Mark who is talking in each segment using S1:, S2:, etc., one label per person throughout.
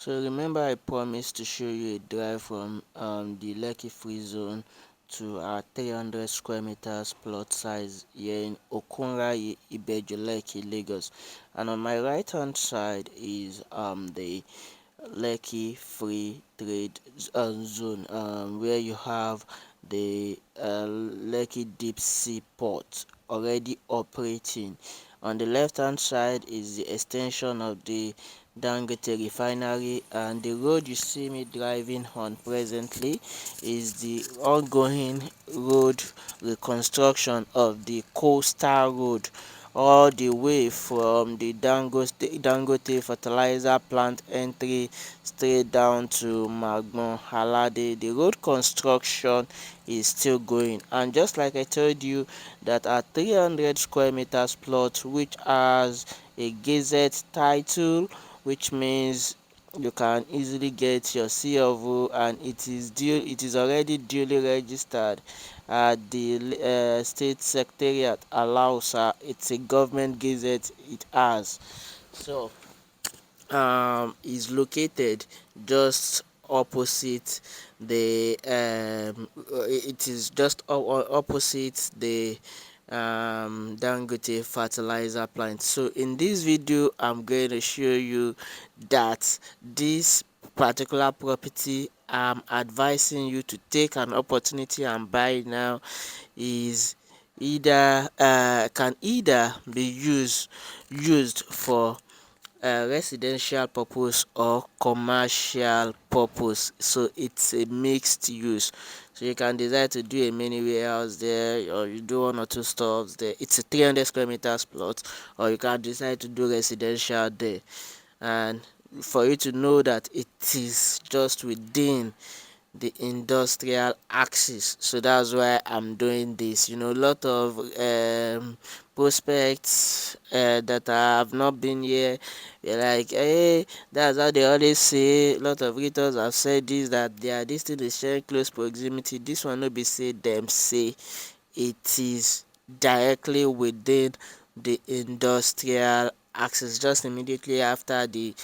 S1: So remember I promised to show you a drive from the Lekki free zone to our 300 square meters plot size here in Okunraiye Ibeju Lekki, Lagos. And on my right hand side is the Lekki Free Trade Zone, where you have the Lekki Deep Sea Port already operating. On the left hand side is the extension of the Dangote Refinery, and the road you see me driving on presently is the ongoing road reconstruction of the coastal road all the way from the Dangote Fertilizer plant entry straight down to Magbon Halade. The road construction is still going, and just like I told you that our 300 square meters plot, which has a Gazette title, which means you can easily get your C of O, and it is already duly registered at the state secretariat Alausa. It's a government gazette it has. So is located just opposite the it is just opposite the Dangote Fertilizer plant. So in this video I'm going to show you that this particular property I'm advising you to take an opportunity and buy now is either can either be used for residential purpose or commercial purpose. So it's a mixed use, so you can decide to do a mini warehouse there, or you do one or two stores there. It's a 300 square meters plot, or you can decide to do residential there. And for you to know that it is just within the industrial axis, so that's why I'm doing this. A lot of prospects that have not been here, they're like, hey, that's how they always say. A lot of realtors have said this, that they are this thing is sharing close proximity. This one no be say them say it is directly within the industrial axis, just immediately after the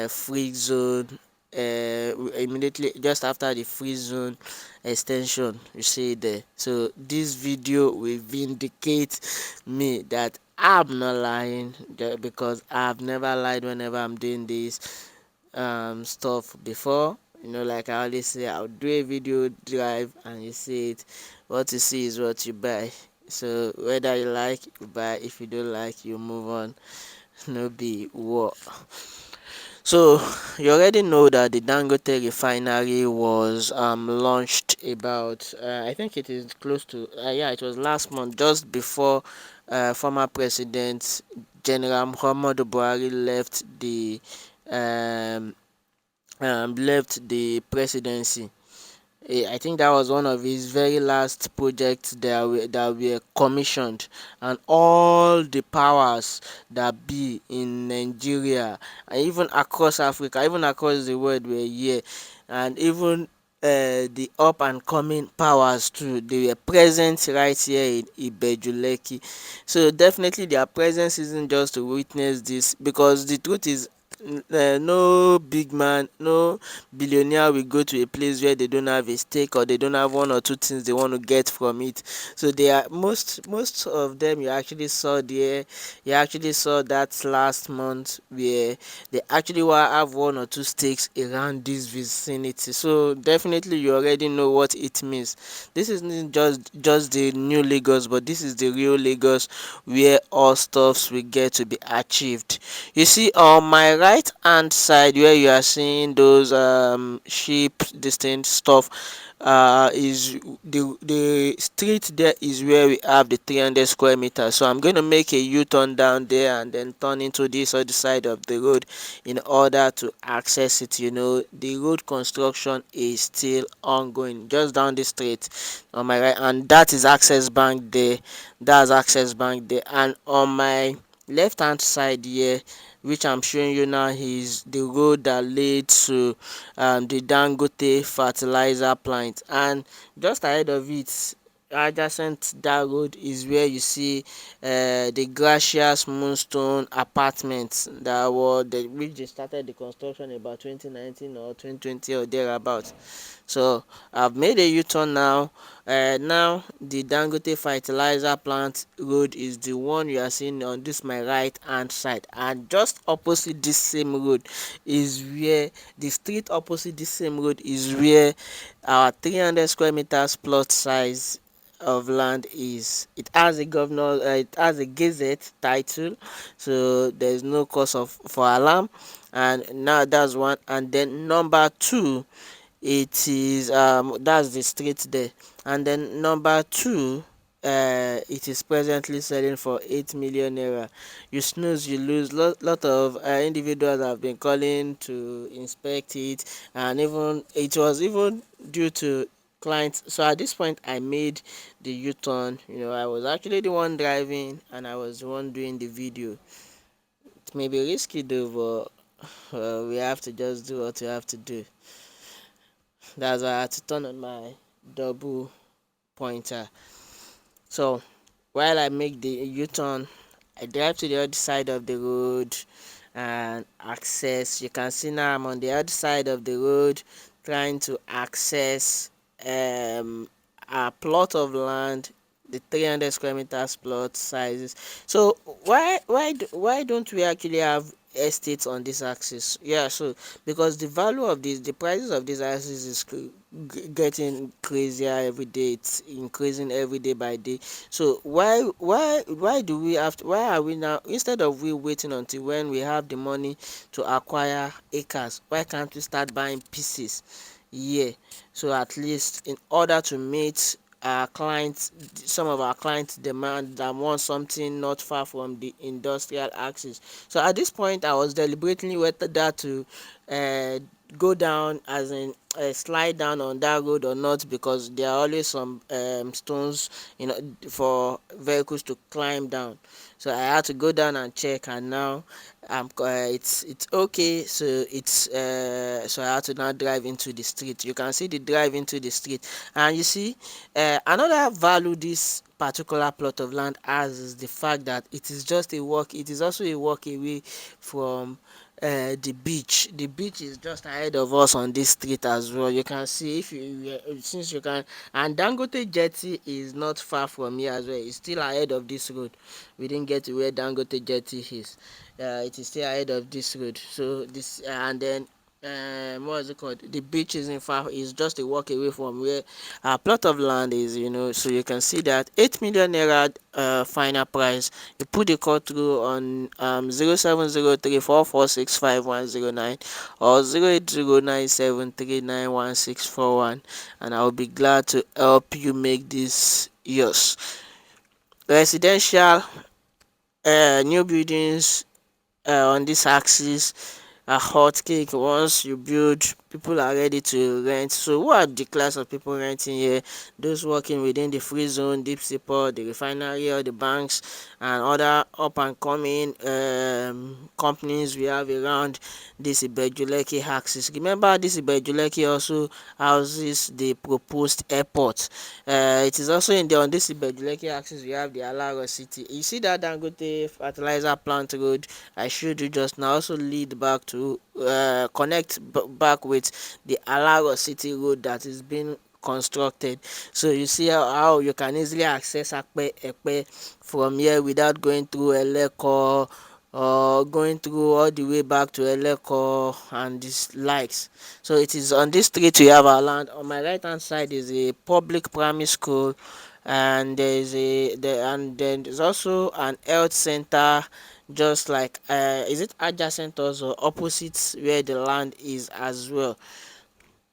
S1: free zone, immediately just after the free zone extension you see there. So this video will vindicate me that I'm not lying, because I've never lied whenever I'm doing this stuff before. Like I always say, I'll do a video drive and you see it. What you see is what you buy. So whether you like, you buy. If you don't like, you move on. No be war. So you already know that the Dangote Refinery was launched about I think it is close to yeah, it was last month, just before former President General Muhammadu Buhari um, left the presidency. I think that was one of his very last projects that were commissioned, and all the powers that be in Nigeria and even across Africa, even across the world, were here, and even the up and coming powers too. They were present right here in Ibeju Lekki. So definitely their presence isn't just to witness this, because the truth is, no big man, no billionaire will go to a place where they don't have a stake, or they don't have one or two things they want to get from it. So they are most of them you actually saw there. You actually saw that last month, where they actually have one or two stakes around this vicinity. So definitely you already know what it means. This isn't just the new Lagos, but this is the real Lagos, where all stuffs will get to be achieved. You see on my right hand side, where you are seeing those sheep distant stuff, is the street there is where we have the 300 square meters. So I'm going to make a U-turn down there and then turn into this other side of the road in order to access it. The road construction is still ongoing just down the street on my right, and that is Access Bank there. That's Access Bank there. And on my left hand side here, which I'm showing you now, is the road that leads to the Dangote Fertilizer plant. And just ahead of it, adjacent that road is where you see the gracious moonstone apartments that were which they started the construction about 2019 or 2020 or thereabout. So I've made a U-turn now. Now the Dangote Fertilizer plant road is the one you are seeing on this my right hand side, and just opposite this same road is where the street opposite this same road is where our 300 square meters plot size of land is. It has a governor, it has a Gazette title, so there's no cause of for alarm. And now that's one. And then number two, it is that's the street there. And then number two, it is presently selling for 8 million naira. You snooze you lose. Lot of individuals have been calling to inspect it, and even it was even due to clients. So at this point I made the U-turn. I was actually the one driving, and I was the one doing the video. It may be risky though, but we have to just do what we have to do. That's why I had to turn on my double pointer. So while I make the U-turn, I drive to the other side of the road and access. You can see now I'm on the other side of the road trying to access a plot of land, the 300 square meters plot sizes. So why don't we actually have estates on this axis? Yeah, so because the value of this, the prices of this axis is getting crazier every day. It's increasing every day by day. So why do we have to, why are we now, instead of we waiting until when we have the money to acquire acres, why can't we start buying pieces? Yeah, so at least in order to meet our clients, some of our clients demand that want something not far from the industrial axis. So at this point I was deliberately whether to uh, go down, as in slide down on that road or not, because there are always some stones, for vehicles to climb down. So I had to go down and check, and now it's okay. So so I had to now drive into the street. You can see the drive into the street, and you see another value this particular plot of land has is the fact that it is just a walk. It is also a walk away from the beach. The beach is just ahead of us on this street as well. You can see, if since you can, and Dangote Jetty is not far from here as well. It's still ahead of this road. We didn't get to where Dangote Jetty is. It is still ahead of this road. So this and then what is it called? The beach is in far is just a walk away from where our plot of land is. So you can see that 8 million naira final price. You put the code through on 0703446510 or 0809739161, and I'll be glad to help you make this yours. Residential new buildings on this axis a hot cake. Once you build, people are ready to rent. So who are the class of people renting here? Those working within the free zone, deep support, the refinery, or the banks, and other up and coming companies we have around this Ibeju Lekki axis. Remember, this Ibeju Lekki also houses the proposed airport. It is also in the on this Ibeju Lekki axis we have the Alaro city. You see that Dangote Fertilizer plant road I showed you just now also lead back to connect back with the Alaro city road that is being constructed. So you see how you can easily access Epe from here without going through Eleko or going through all the way back to Eleko and these likes. So it is on this street we have our land. On my right hand side is a public primary school, and and then there's also an health center, just like is it adjacent also opposite where the land is as well.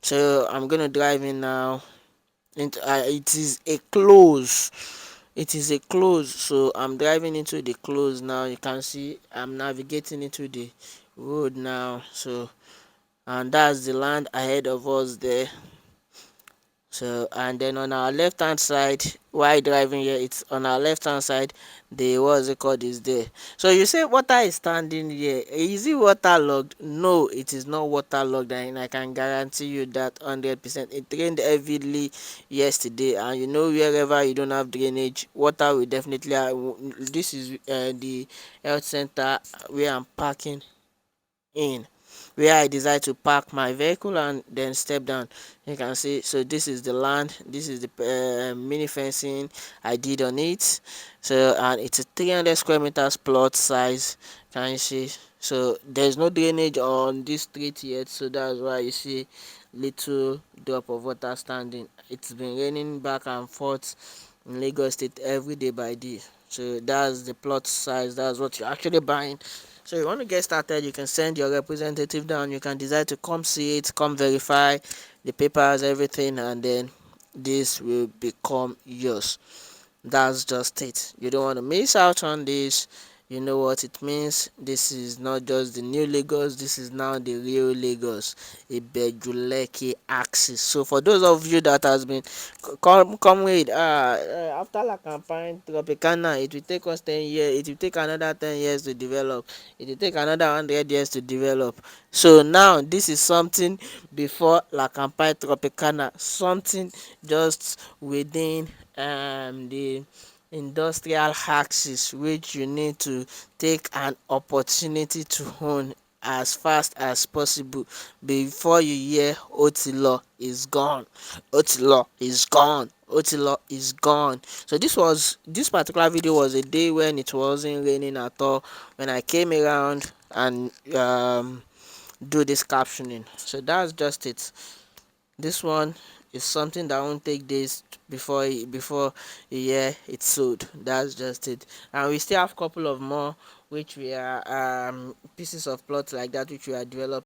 S1: So I'm gonna drive in now. It is a close. It is a close. So I'm driving into the close now. You can see I'm navigating into the road now. So, and that's the land ahead of us there. So and then on our left hand side, while driving here, it's on our left hand side, the what's it called is there. So you say water is standing here, is it waterlogged? No, it is not waterlogged, and I can guarantee you that 100%. It rained heavily yesterday, and you know, wherever you don't have drainage, water will definitely this is the health center where I'm parking in, where I decide to park my vehicle and then step down. You can see, so this is the land, this is the mini fencing I did on it. So and it's a 300 square meters plot size. Can you see? So there's no drainage on this street yet, so that's why you see little drop of water standing. It's been raining back and forth in Lagos State every day by day. So that's the plot size, that's what you're actually buying. So you want to get started, you can send your representative down, you can decide to come see it, come verify the papers, everything, and then this will become yours. That's just it. You don't want to miss out on this. You know what it means. This is not just the new Lagos, this is now the real Lagos, Ibeju Lekki axis. So for those of you that has been come with after La Campagne Tropicana, it will take us 10 years, it will take another 10 years to develop, it will take another 100 years to develop. So now this is something before La Campagne Tropicana, something just within the industrial axis, which you need to take an opportunity to own as fast as possible before you hear Otilo is gone. Otilo is gone. Otilo is gone. So this particular video was a day when it wasn't raining at all, when I came around and do this captioning. So that's just it. This one is something that won't take days before a year it's sold. That's just it. And we still have a couple of more which we are pieces of plots like that which we are developing.